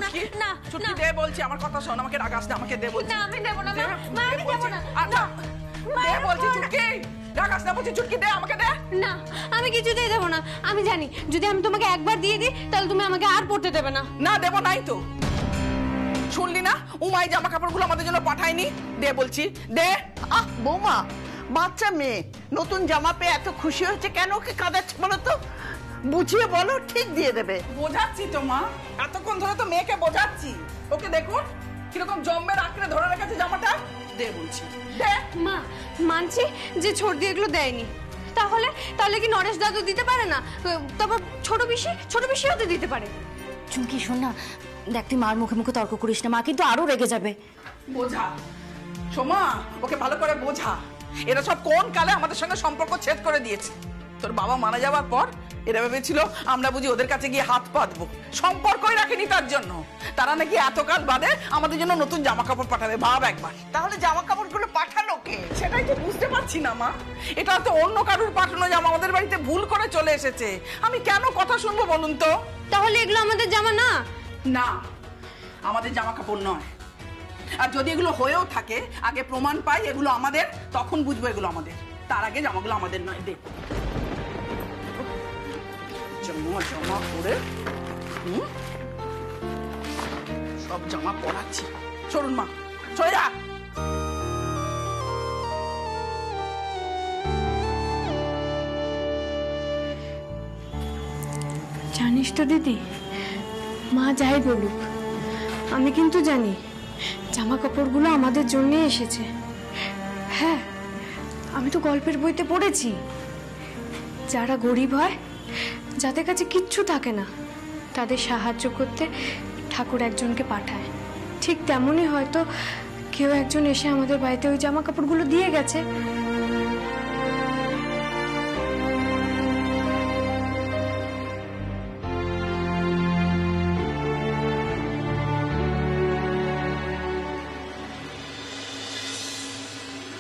চুটকি না চুটকি দে বলছি, আমার কথা শোন, আমাকে রাগাস না, আমাকে দে বলছি। না আমি দেব না মা, আমি দেব না। দে বলছি চুটকি, রাগাস না বলছি, চুটকি দে, আমাকে দে। না আমি কিছুতেই দেব না। আমি জানি যদি আমি তোমাকে একবার দিয়ে দিই তাহলে তুমি আমাকে আর পড়তে দেবে না। না দেব নাই তো, শুনলি না উমাই জামা কাপড়গুলো আমাদের জন্য পাঠায়নি, দে বলছি দে। বৌমা, বাচ্চা মেয়ে নতুন জামা পেয়ে এত খুশি হয়েছে কেন? ওকে কাঁদাচ্ছে বলো তো, বুঝিয়ে বলো, ঠিক দিয়ে দেবে। বোঝাচ্ছি তো মা, এতক্ষণ ধরে তো মেয়েকে বোঝাচ্ছি। ওকে দেখুন কিরকম জম্মের আঁকড়ে ধরে রেখেছে জামাটা, দে বলছি দে। মা মানছি যে ছোট দিয়ে এগুলো দেয়নি, তাহলে কি নরেশ দাদু দিতে পারে না? তারপর ছোট পিসি হতে দিতে পারে। চুমকি শোন না, দেখ তুই মার মুখে মুখে তর্ক করিস না, মা কিন্তু আরো রেগে যাবে। বোঝা সোমা, ওকে ভালো করে বোঝা। এরা সব কোন কালে আমাদের সঙ্গে সম্পর্ক ছেদ করে দিয়েছে। তোর বাবা মারা যাওয়ার পর এরা ভেবেছিল আমরা বুঝি ওদের কাছে গিয়ে হাত পাতবো, সম্পর্কই রাখেনি তার জন্য। তারা নাকি এতকাল বাদে আমাদের জন্য নতুন জামা কাপড় পাঠাবে, ভাব একবার। তাহলে জামা কাপড়গুলো পাঠালো কে? সেটাই তো বুঝতে পারছি না মা, এটা তো অন্য কারুর পাঠানো জামা আমাদের বাড়িতে ভুল করে চলে এসেছে। আমি কেন কথা শুনবো বলুন তো? তাহলে এগুলো আমাদের জামা না? না, আমাদের জামা কাপড় নয়। আর যদি এগুলো হয়েও থাকে, আগে প্রমাণ পাই এগুলো আমাদের, তখন বুঝবো এগুলো আমাদের। তার আগে জামাগুলো আমাদের নয়। দে জমা জমা করে সব জামা পরাচ্ছি। সরুন মা, সরে যা। জানিস তো দিদি, মা যাই বলুক আমি কিন্তু জানি জামা কাপড়গুলো আমাদের জন্যই এসেছে। হ্যাঁ, আমি তো গল্পের বইতে পড়েছি, যারা গরিব হয়, যাদের কাছে কিচ্ছু থাকে না, তাদের সাহায্য করতে ঠাকুর একজনকে পাঠায়। ঠিক তেমনই হয়তো কেউ একজন এসে আমাদের বাড়িতে ওই জামা কাপড়গুলো দিয়ে গেছে।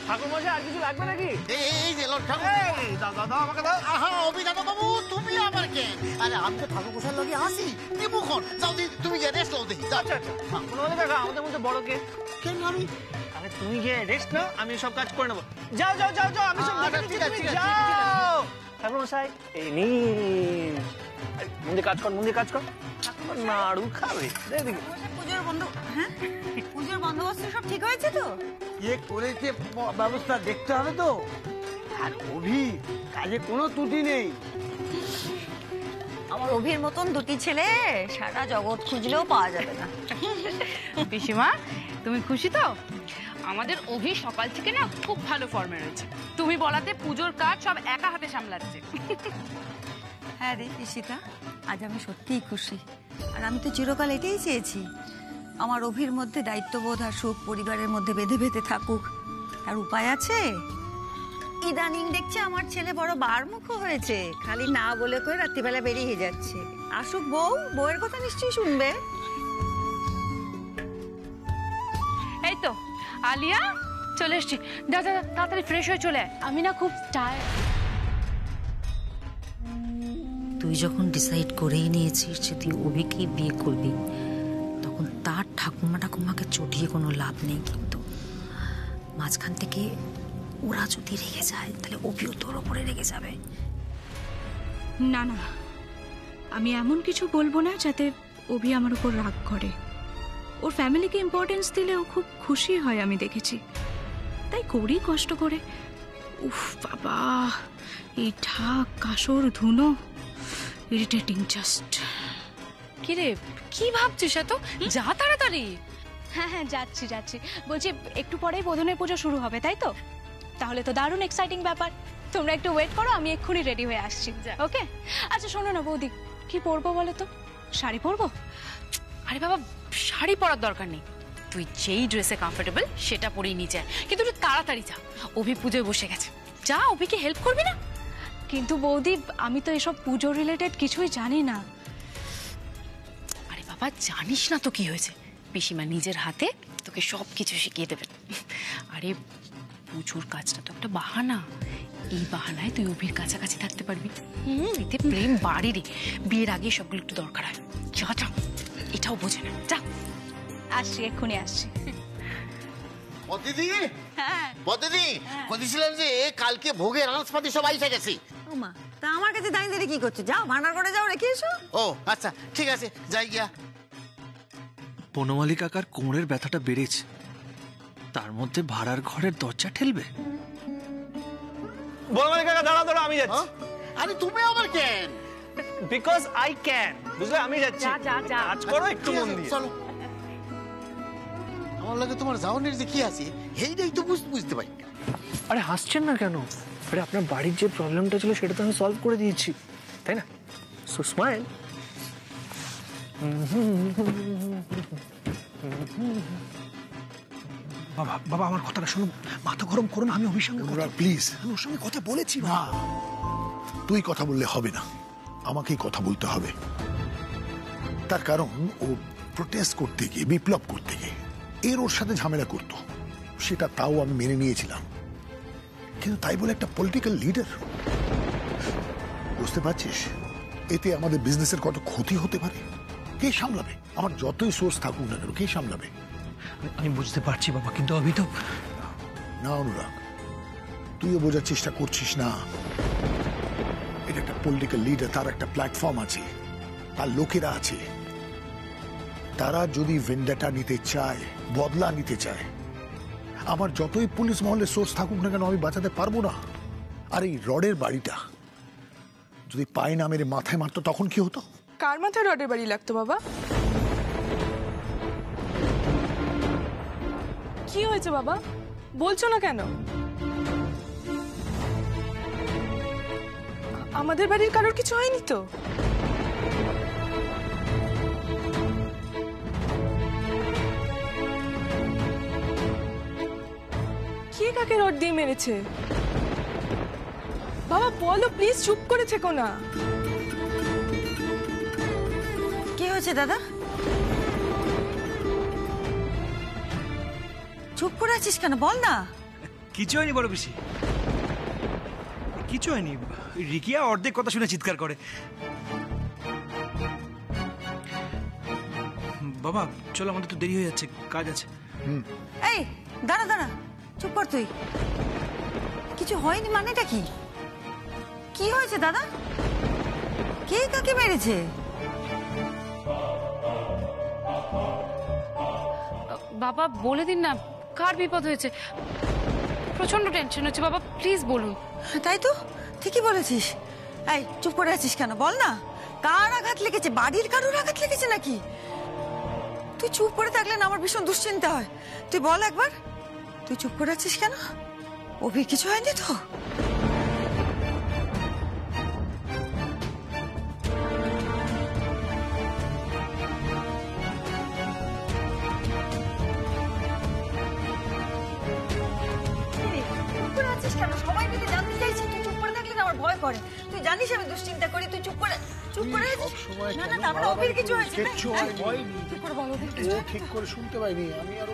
ঠাকুরমশাই আর কিছু লাগবে নাকি? এই যে লোক ঠাকুর, এই দাও দাও দাও আমাকে দাও। আহা অভিজাত বাবু, তুমি আবার কে? আরে আমি তো ঠাকুর মশাইয়ের লগে আসি দিবুখন। যাও দি, তুমি গিয়ে রেস্ট লও দেখি। আচ্ছা আচ্ছা, আপনাদের দেখা আমাদের মধ্যে বড় কে? কেন আমি? আরে তুমি গিয়ে রেস্ট নাও, আমি সব কাজ করে নেবো। যাও যাও যাও যাও, আমি সব দেখে নিচ্ছি, তুমি যাও। ঠাকুরমশাই এই নিন, মন্দির কাজ কর, মন্দির কাজ কর। ঠাকুর নাড়ু খাবে, দেখি। পুজোর বন্দোবস্ত সব ঠিক হয়েছে তো? ইয়ে করেছে ব্যবস্থা দেখতে হবে তো। আর অভি কাজে কোনো ত্রুটি নেই। আমার অভির মতন দুটি ছেলে সারা জগৎ খুঁজলেও পাওয়া যাবে না। পিসিমা তুমি খুশি তো? আমাদের অভি সকাল থেকে না খুব ভালো ফর্মে রয়েছে। তুমি বলাতে পুজোর কাজ সব একা হাতে সামলাচ্ছে। হ্যাঁ রে ঈশিতা, আজ আমি সত্যিই খুশি। আর আমি তো চিরকাল এটাই চেয়েছি, আমার অভির মধ্যে দায়িত্ববোধ আর সুখ পরিবারের মধ্যে বেঁধে বেঁধে থাকুক। আর উপায় আছে? ইদানিং দেখছি আমার ছেলে বড় বারমুখ হয়েছে, খালি না বলে করে রাত্রিবেলা বেরিয়ে যাচ্ছে। আসুক বউ, বউয়ের কথা নিশ্চয়ই শুনবে। এই তো আলিয়া চলে এসছি, দাদা তাড়াতাড়ি ফ্রেশ হয়ে চলে। আমি না খুব টায়ার্ড। তুই যখন ডিসাইড করেই নিয়েছিস যে তুই অভিকে বিয়ে করবি, তখন তার ঠাকুমাকে চটিয়ে কোনো লাভ নেই। কিন্তু মাঝখান থেকে ওরা যদি রেগে যায় তাহলে অভিও তোর ওপরে রেগে যাবে। না না, আমি এমন কিছু বলবো না যাতে অভি আমার উপর রাগ করে। ওর ফ্যামিলিকে ইম্পর্টেন্স দিলে ও খুব খুশি হয়, আমি দেখেছি। তাই করি কষ্ট করে। উফ বাবা, এই ঢাক কাসর ধুনো ইরিটেটিং জাস্ট। কিরে কি ভাবছিস এত? যা তাড়াতাড়ি। হ্যাঁ হ্যাঁ যাচ্ছি যাচ্ছি। বলছি একটু পরেই বোধনের পুজো শুরু হবে, তাই তো? তাহলে তো দারুণ এক্সাইটিং ব্যাপার। তোমরা একটু ওয়েট করো, আমি এক্ষুনি রেডি হয়ে আসছি। ওকে? আচ্ছা শোনো না বৌদি, কি পরবো বলো তো? শাড়ি পরবো? আরে বাবা, শাড়ি পরার দরকার নেই, তুই যেই ড্রেসে কমফোর্টেবল সেটা পরেই নিয়ে যা। কিন্তু একটু তাড়াতাড়ি যা, অভি পুজোয় বসে গেছে। যা, অভিকে হেল্প করবি না? কিন্তু বৌদি আমি তো এসব পুজো রিলেটেড কিছুই জানি না। আরে বাবা, জানিস না তো কি হয়েছে? পিসিমা নিজের হাতে তোকে সব কিছু শিখিয়ে দেবেন। আরে পুজোর কাজটা তো একটা বাহানা, এই বাহানায় তুই অভির কাছাকাছি থাকতে পারবি। এতে প্রেম বাড়ে রে। বিয়ের আগে সবগুলো একটু দরকার হয়। যা যা, এটাও বোঝে না। যা, আসছি, এক্ষুনি আসছি। বদিদি বদিদি বলছিলাম যে কালকে ভোগের আনাজপাতি সব আইসা গেছে। ওমা, তা আমার কাছে দাঁড়িয়ে দাঁড়িয়ে কি করছো? যাও ভান্ডার করে যাও, রেখে এসো। ও আচ্ছা ঠিক আছে, যাই গিয়া। বনমালী কাকার কোমরের ব্যথাটা বেড়েছে, তার মধ্যে ভাড়ার ঘরের দরজা ঠেলবে। বনমালী কাকা দাঁড়া দাঁড়া, আমি যাচ্ছি। আরে তুমি আবার কেন? বিকজ আই ক্যান, বুঝলে? আমি যাচ্ছি। কাজ করো একটু মন দিয়ে। চলো। আমার লাগে তোমার যাওয়ানের যে কি আছে এইটাই তো বুঝতে পারি। আরে হাসছেন না কেন? আরে আপনার বাড়ির যে প্রবলেমটা ছিল সেটা তো আমি সলভ করে দিয়েছি, তাই না? So smile. বাবা বাবা আমার কথাটা শুনুন, মাথা গরম করুন। আমি অভির সঙ্গে প্লিজ, আমি ওর সঙ্গে কথা বলেছি। না, তুই কথা বললে হবে না, আমাকেই কথা বলতে হবে। তার কারণ ও প্রোটেস্ট করতে গিয়ে, বিপ্লব করতে গিয়ে ওর সাথে ঝামেলা করতো, সেটা তাও আমি মেনে নিয়েছিলাম। কিন্তু তাই বলে একটা পলিটিক্যাল লিডার, বুঝতে পারছিস এতে আমাদের বিজনেসের কত ক্ষতি হতে পারে? কে সামলাবে? আমার যতই সোর্স থাকুক না কেন, কে সামলাবে? আমি বুঝতে পারছি বাবা, কিন্তু অভি তো। না অনুরাগ, তুইও বোঝার চেষ্টা করছিস না। এটা একটা পলিটিক্যাল লিডার, তার একটা প্ল্যাটফর্ম আছে, তার লোকেরা আছে। তারা যদি ভেন্ডাটা নিতে চায়, বদলা নিতে চায়, আমার যতই পুলিশ মহলে সোর্স থাকুক না কেন আমি বাঁচাতে পারবো না। আর এই রডের বাড়িটা যদি পায়ে না মেরে মাথায় মারতো তখন কি হতো? কার মাথায় রডের বাড়ি লাগতো বাবা? কি হয়েছে বাবা, বলছো না কেন? আমাদের বাড়ির কারোর কিছু হয়নি তো? কে কাকে রড দিয়ে মেরেছে? বাবা বলো প্লিজ, চুপ করে থেকো না। কি হয়েছে দাদা? চুপ করে আছিস কেন? বল না। কিছু হয়নি বড় পিসি, কিছু হয়নি। রিকিয়া অর্ধেক কথা শুনে চিৎকার করে। বাবা চলো, আমাদের তো দেরি হয়ে যাচ্ছে, কাজ আছে। এই দাঁড়া দাঁড়া, চুপ কর তুই। কিছু হয়নি মানেটা কি? কি হয়েছে দাদা? কে কাকে মেরেছে? বাবা বলে দিন না, কার বিপদ হয়েছে? প্রচন্ড টেনশন হচ্ছে বাবা, প্লিজ বলুন। তাই তো, ঠিকই বলেছিস। এই চুপ করে আছিস কেন? বল না, কার আঘাত লেগেছে? বাড়ির কারোর আঘাত লেগেছে নাকি? তুই চুপ করে থাকলে না আমার ভীষণ দুশ্চিন্তা হয়। তুই বল একবার, তুই চুপ করে আছিস কেন? অভির কিছু হয়নি তো? সবাই মিলে জানতে চাইছি, তুই চুপ করে থাকলে না আমার ভয় করে। তুই জানিস আমি দুশ্চিন্তা করি, তুই চুপ করে না না, তারপরে অভির কিছু হয়েছে? চুপ করে বল, অভির কিছু ঠিক করে শুনতে পাইনি আমি। আরো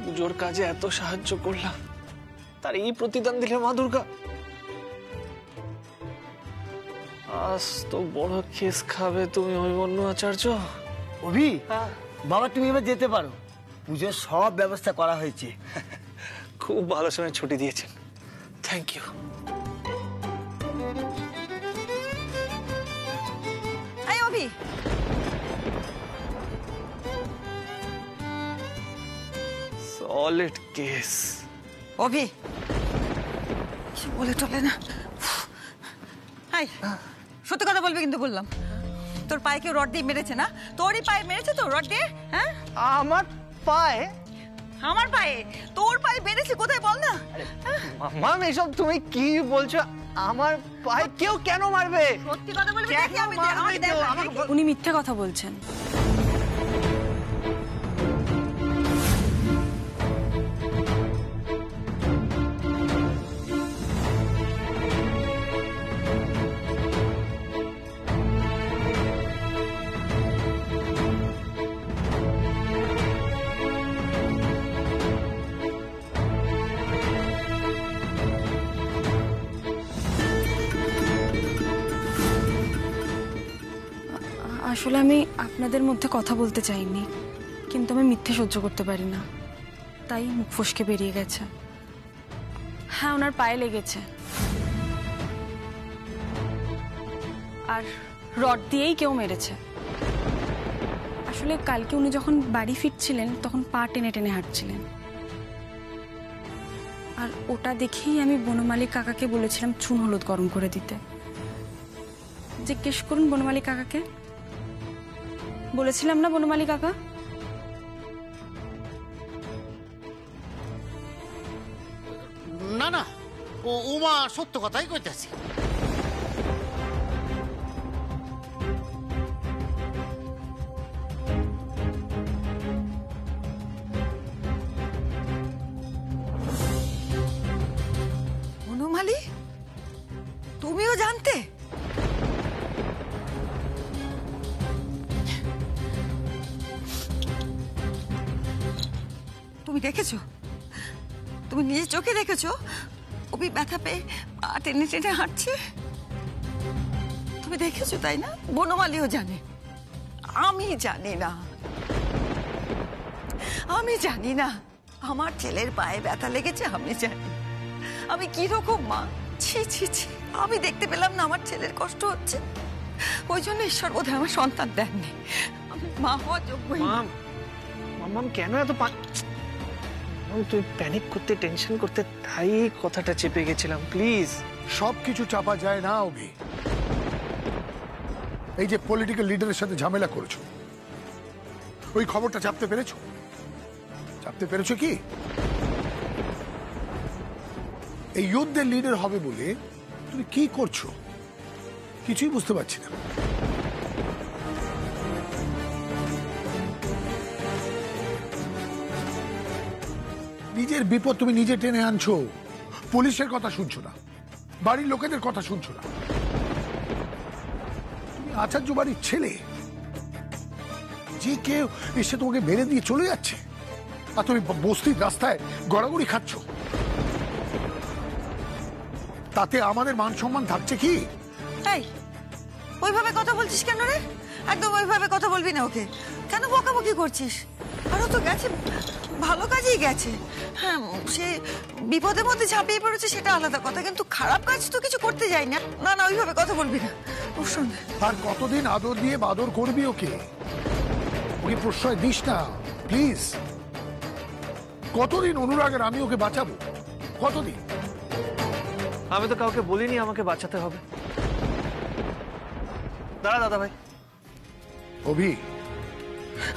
পুজোর কাজে এত সাহায্য করলাম, তার এই প্রতিদান দিলে মা দুর্গা। আজ তো বড় কেস খাবে তুমি অভিমন্যু আচার্য। অভি, বাবা তুমি এবার যেতে পারো, পুজোর সব ব্যবস্থা করা হয়েছে। খুব ভালো সময় ছুটি দিয়েছেন, থ্যাংক ইউ। এই অভি, সলিড কেস। অভি কিছু বলে টলে না। এই সত্যি কথা বলবি কিন্তু বললাম। তোর পায়ে কেউ রড দিয়ে মেরেছে না? তোরই পায়ে মেরেছে তো রড দিয়ে? হ্যাঁ আমার পায়ে? আমার পায়ে? তোর পায়ে মেরেছে কোথায় বল না? মাম এসব তুমি কি বলছো? আমার পায়ে কেউ কেন মারবে? সত্যি কথা বলবি দেখি আমি, আমাকে দেখ। উনি মিথ্যে কথা বলছেন। আসলে আমি আপনাদের মধ্যে কথা বলতে চাইনি, কিন্তু আমি মিথ্যে সহ্য করতে পারি না, তাই মুখ ফসকে বেরিয়ে গেছে। হ্যাঁ, ওনার পায়ে লেগেছে, আর রড দিয়েই কেউ মেরেছে। আসলে কালকে উনি যখন বাড়ি ফিরছিলেন তখন পা টেনে টেনে হাঁটছিলেন, আর ওটা দেখেই আমি বনমালী কাকাকে বলেছিলাম চুন হলুদ গরম করে দিতে। জিজ্ঞেস করুন বনমালী কাকাকে, বলেছিলাম না বনমালী কাকা? না না, ও উমা সত্য কথাই কইতাছে। বনমালী, তুমিও জানতে? তুমি দেখেছো? তুমি নিজের চোখে দেখেছো অভি ব্যথা পেয়ে পা টেনে টেনে হাঁটছে? তুমি দেখেছো তাই না? বনমালীও জানে, আমি জানি না। আমি জানি না আমার ছেলের পায়ে ব্যথা লেগেছে, আমি জানি। আমি কিরকম মা, ছি ছি ছি, আমি দেখতে পেলাম না আমার ছেলের কষ্ট হচ্ছে, ওই জন্য ঈশ্বর বোধহয় আমার সন্তান দেননি। আমি মা হওয়া যোগ্যই না। মাম কেন এত তুই প্যানিক করতে, টেনশন করতে, তাই কথাটা চেপে গেছিলাম। প্লিজ, সবকিছু চাপা যায় না অভি। এই যে পলিটিক্যাল লিডারের সাথে ঝামেলা করেছো, ওই খবরটা চাপতে পেরেছো? চাপতে পেরেছো কি? এই যুদ্ধের লিডার হবে বলে তুমি কি করছো কিছুই বুঝতে পারছি না। নিজের বিপদ তুমি নিজে টেনে আনছো, পুলিশের কথা শুনছো না, বাড়ির লোকেদের কথা শুনছো না। তুমি আচার্য বাড়ির ছেলে, যে কেউ এসে তোমাকে মেরে দিয়ে চলে যাচ্ছে, আর তুমি বস্তির রাস্তায় গড়াগড়ি খাচ্ছ। তাতে আমাদের মান সম্মান থাকছে কি? এই, ওইভাবে কথা বলছিস কেন রে? একদম ওইভাবে কথা বলবি না ওকে। কেন বকাবকি করছিস? আরো তো গেছে, ভালো কাজেই গেছে। হ্যাঁ, সে বিপদের মধ্যে ঝাঁপিয়ে পড়েছে সেটা আলাদা কথা, কিন্তু খারাপ কাজ তো কিছু করতে যাই না। না না, ওইভাবে কথা বলবি না ওর সঙ্গে। আর কতদিন আদর দিয়ে বাদর করবি ওকে? ওকে প্রশ্রয় দিস না প্লিজ। কতদিন অনুরাগের আমি ওকে বাঁচাবো? কতদিন? আমি তো কাউকে বলিনি আমাকে বাঁচাতে হবে। দাদা ভাই, অভি,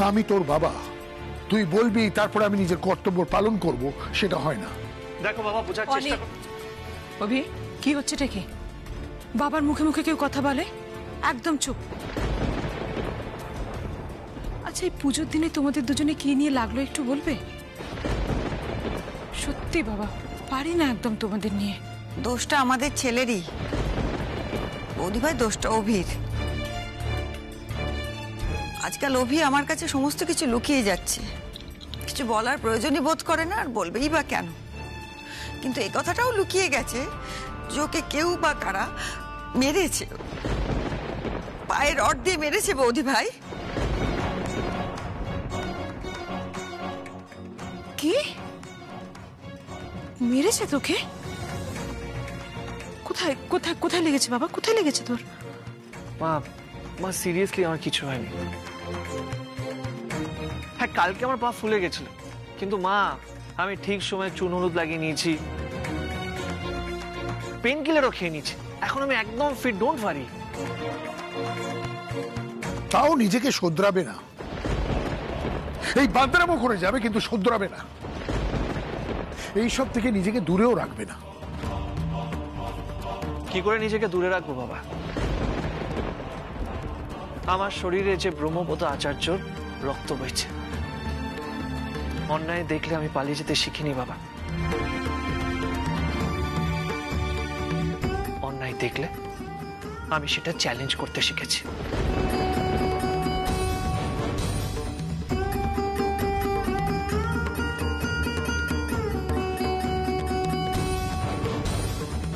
আমি তোর বাবা, তুই বলবি তারপরে আমি নিজের কর্তব্য পালন করব, সেটা হয় না। দেখো বাবা, বোঝার চেষ্টা করো। অভি, কি হচ্ছে কি? বাবার মুখে মুখে কেউ কথা বলে? একদম চুপ। আচ্ছা, এই পুজোর দিনে তোমাদের দুজনে কি নিয়ে লাগলো একটু বলবে? সত্যি বাবা, পারি না একদম তোমাদের নিয়ে। দোষটা আমাদের ছেলেরই বৌদি ভাই, দোষটা অভির। আজকাল অভি আমার কাছে সমস্ত কিছু লুকিয়ে যাচ্ছে, কিছু বলার প্রয়োজনই বোধ করে না, আর বলবেই বা কেন। কিন্তু এই কথাটাও লুকিয়ে গেছে যে ওকে কেউ বা কারা মেরেছে, পায়ে রড দিয়ে মেরেছে বৌদি ভাই। কি মেরেছে তোকে? কোথায় কোথায় কোথায় লেগেছে বাবা? কোথায় লেগেছে তোর? মা সিরিয়াসলি আমার কিছু হয়নি। হ্যাঁ, কালকে আমার পা ফুলে গেছিল, কিন্তু মা আমি ঠিক সময় চুন হলুদ লাগিয়ে নিয়েছি, পেন কিলারও খেয়ে নিয়েছি, এখন আমি একদম ফিট, ডোন্ট ওয়ারি। তাও নিজেকে শোধরাবে না, এই বাদরামো করে যাবে কিন্তু শোধরাবে না। এইসব থেকে নিজেকে দূরেও রাখবে না। কি করে নিজেকে দূরে রাখবো বাবা? আমার শরীরে যে ব্রহ্মপদ আচার্যর রক্ত বইছে, অন্যায় দেখলে আমি পালিয়ে যেতে শিখিনি বাবা। অন্যায় দেখলে আমি সেটা চ্যালেঞ্জ করতে শিখেছি।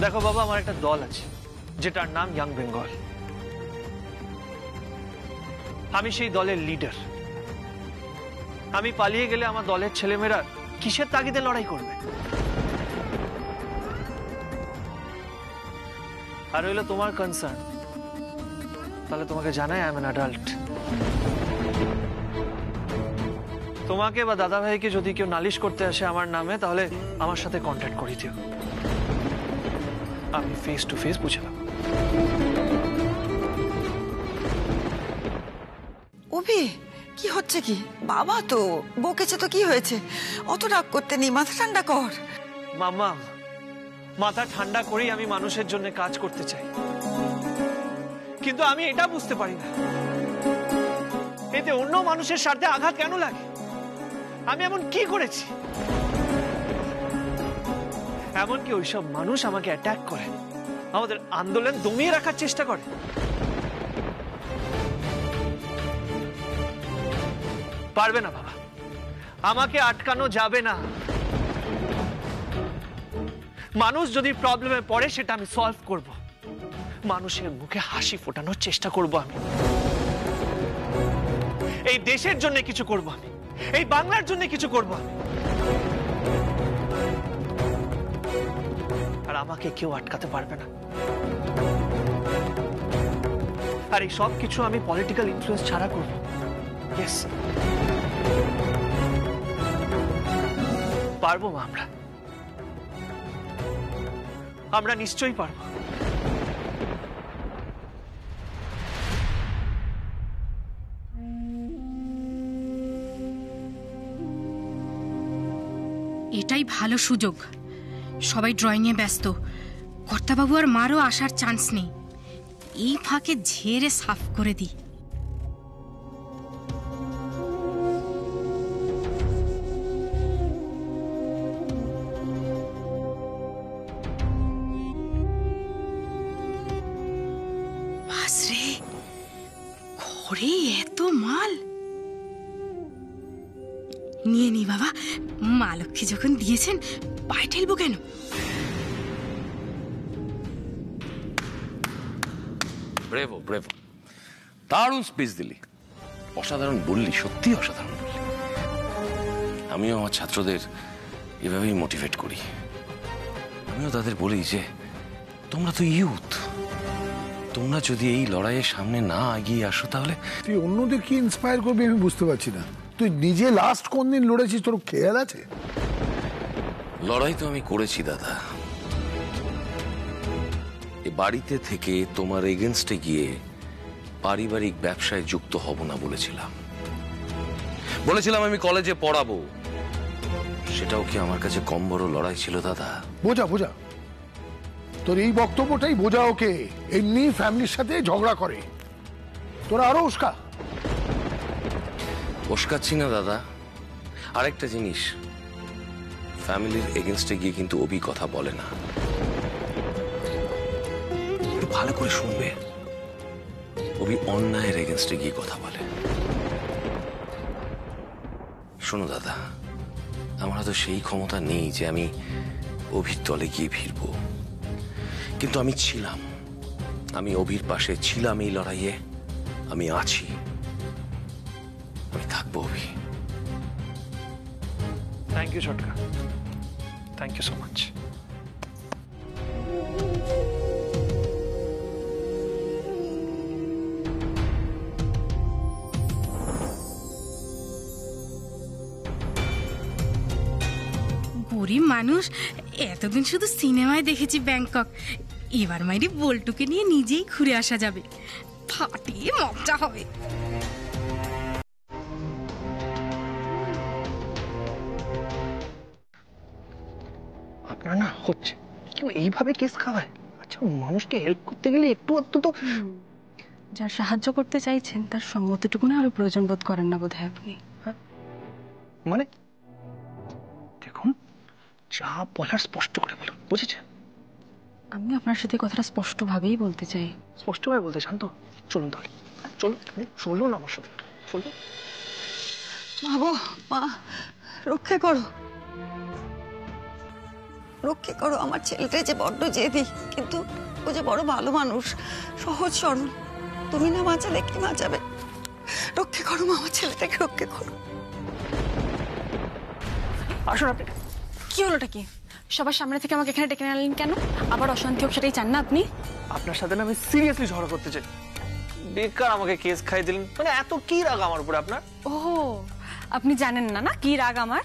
দেখো বাবা, আমার একটা দল আছে যেটার নাম ইয়াং বেঙ্গল। আমি সেই দলের লিডার। আমি পালিয়ে গেলে আমার দলের ছেলেমেয়েরা কিসের তাগিদে লড়াই করবে? আর হইলো তোমার কনসার্ন, তাহলে তোমাকে জানাই আই এম অ্যান অ্যাডাল্ট। তোমাকে বা দাদা ভাইকে যদি কেউ নালিশ করতে আসে আমার নামে, তাহলে আমার সাথে কন্ট্যাক্ট করিয়ে দিও, আমি ফেস টু ফেস বুঝলাম। অভি, কি হচ্ছে কি? বাবা তো বকেছে, তো কি হয়েছে? অত রাগ করতে নেই, মাথা ঠান্ডা কর। মাম্মা, মাথা ঠান্ডা করেই আমি মানুষের জন্য কাজ করতে চাই, কিন্তু আমি এটা বুঝতে পারি না এতে অন্য মানুষের স্বার্থে আঘাত কেন লাগে? আমি এমন কি করেছি? এমনকি ওইসব মানুষ আমাকে অ্যাটাক করে, আমাদের আন্দোলন দমিয়ে রাখার চেষ্টা করে। পারবে না বাবা, আমাকে আটকানো যাবে না। মানুষ যদি প্রবলেমে পড়ে সেটা আমি সলভ করব, মানুষের মুখে হাসি ফোটানোর চেষ্টা করব। আমি এই দেশের জন্য কিছু করব, আমি এই বাংলার জন্য কিছু করব আমি। আর আমাকে কেউ আটকাতে পারবে না। আর এই সব কিছু আমি পলিটিক্যাল ইনফ্লুয়েন্স ছাড়া করব। ইয়েস, পারবো মা, আমরা নিশ্চয়ই পারবো। এটাই ভালো সুযোগ। সবাই ড্রয়িংয়ে ব্যস্ত, কর্তাবাবু আর মারও আসার চান্স নেই। এই ফাঁকে ঝেড়ে সাফ করে দিই। বাসরে, ঘরে এত মাল! নিয়ে নি বাবা, মা লক্ষ্মী যখন দিয়েছেন পায়ে ঠেলবো কেন? ব্রেভো ব্রেভো, দারুণ স্পিচ দিলি, অসাধারণ বললি, সত্যি অসাধারণ বললি। আমিও আমার ছাত্রদের এভাবেই মোটিভেট করি। আমিও তাদের বলি যে তোমরা তো ইউথ, তোমরা যদি এই লড়াইয়ের সামনে না এগিয়ে আসো তাহলে তুই অন্যদের কি ইন্সপায়ার করবি আমি বুঝতে পারছি না। তুই নিজে লাস্ট কোন দিন লড়েছিস তোর খেয়াল আছে? লড়াই তো আমি করেছি দাদা, এ বাড়িতে থেকে তোমার এগেনস্টে গিয়ে পারিবারিক ব্যবসায় যুক্ত হব না বলেছিলাম। বলেছিলাম আমি কলেজে পড়াবো, সেটাও কি আমার কাছে কম বড় লড়াই ছিল দাদা? বোঝা বোঝা, তোর এই বক্তব্যটাই বোঝা ওকে। এমনি ফ্যামিলির সাথে ঝগড়া করে, তোরা আরো উস্কা। উস্কাচ্ছি না দাদা, আরেকটা জিনিস, ফ্যামিলির এগেনস্টে গিয়ে কিন্তু অভি কথা বলে না। একটু ভালো করে শুনবে, অভি অন্যায়ের এগেনস্টে গিয়ে কথা বলে। শোনো দাদা, আমার তো সেই ক্ষমতা নেই যে আমি অভির দলে গিয়ে ভিড়ব, কিন্তু আমি ছিলাম, আমি অভির পাশে ছিলাম এই লড়াইয়ে, আমি আছি, আমি থাকবো অভি। থ্যাংক ইউ ছোটকা, থ্যাংক ইউ সো মাচ। গরিব মানুষ, এতদিন শুধু সিনেমায় দেখেছি ব্যাংকক, এবার মাইরি বল্টুকে নিয়ে নিজেই ঘুরে আসা যাবে, ফাটিয়ে মজা হবে। আপনার না হচ্ছে কেউ এইভাবে কেস খাওয়ায়? আচ্ছা, মানুষকে হেল্প করতে গেলে একটু তো যার সাহায্য করতে চাইছেন তার সম্মতিটুকু না আরো প্রয়োজন বোধ করেন না বোধহয় আপনি। মানে দেখুন, যা বলার স্পষ্ট করে বলুন, বুঝেছেন? আমি আপনার সাথে কথাটা স্পষ্টভাবেই বলতে চাই। স্পষ্টভাবে বলতে চান তো? চলুন তাহলে, চলুন, শুনলুন আমার সাথে, চলুন। মা গো, মা, রক্ষা করো, রক্ষা করো। আমার ছেলেটা যে বড্ড জেদি, কিন্তু ও যে বড় ভালো মানুষ, সহজ সরল। তুমি না বাঁচালে কি বাঁচাবে? রক্ষে করো মা, আমার ছেলেটাকে রক্ষে করো। আসুন আপনি। কি হলোটা কি? সবার সামনে থেকে আমাকে এখানে ডেকে আনলেন কেন? আবার অশান্তি হোক সেটাই চান না আপনি? আপনার সাথে না আমি সিরিয়াসলি ঝগড়া করতে চাই। বেকার আমাকে কেস খাই দিলেন। মানে এত কি রাগ আমার উপরে আপনার? ও, আপনি জানেন না না কি রাগ আমার?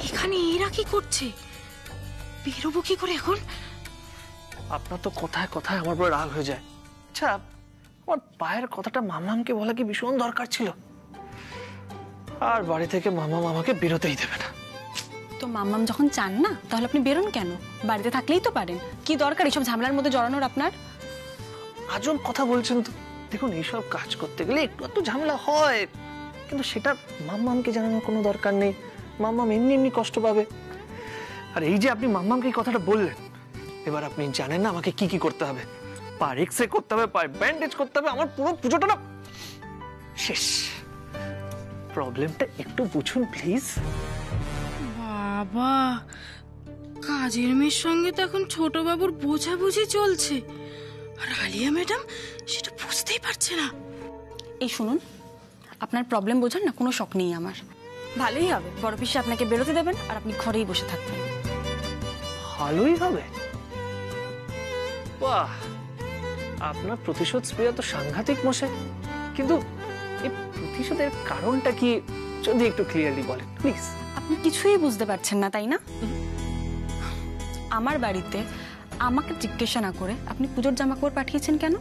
এখানে এরা কি করছে? বেরোবো কি করে এখন? আপনার তো কথায় কথায় আমার উপরে রাগ হয়ে যায়। আচ্ছা, আমার পায়ের কথাটা মামামকে বলা কি ভীষণ দরকার ছিল? আর বাড়ি থেকে মামাম আমাকে বেরোতেই দেবে না। তো মাম্মাম যখন চান না, তাহলে আপনি বেরোন কেন? বাড়িতে থাকলেই তো পারেন। কি দরকার এইসব ঝামেলার মধ্যে জড়ানোর আপনার? আজব কথা বলছেন তো। দেখুন, এইসব কাজ করতে গেলে একটু একটু ঝামেলা হয়, কিন্তু সেটা মাম্মামকে জানানোর কোনো দরকার নেই। মাম্মাম এমনি এমনি কষ্ট পাবে। আর এই যে আপনি মাম্মামকে এই কথাটা বললেন, এবার আপনি জানেন না আমাকে কি কি করতে হবে। পার এক্সরে করতে হবে, পায়ে ব্যান্ডেজ করতে হবে। আমার পুরো পুজোটা না শেষ। প্রবলেমটা একটু বুঝুন প্লিজ। বাবা, কাজের মেয়ের সঙ্গে তো এখন ছোট বাবুর বোঝাবুঝি চলছে, আর আলিয়া ম্যাডাম সেটা বুঝতেই পারছে না। এই শুনুন, আপনার প্রবলেম বোঝার না কোনো শখ নেই আমার। ভালোই হবে, বড় পিসে আপনাকে বেরোতে দেবেন আর আপনি ঘরেই বসে থাকবেন। ভালোই হবে? বাহ, আপনার প্রতিশোধ স্প্রিয়া তো সাংঘাতিক মশাই। কিন্তু এই প্রতিশোধের কারণটা কি যদি একটু ক্লিয়ারলি বলেন প্লিজ। আপনি কিছুই বুঝতে পারছেন না, তাই না? আমার বাড়িতে আমাকে জিজ্ঞাসা না করে আপনি পুজোর জামা কাপড় পাঠিয়েছেন কেন?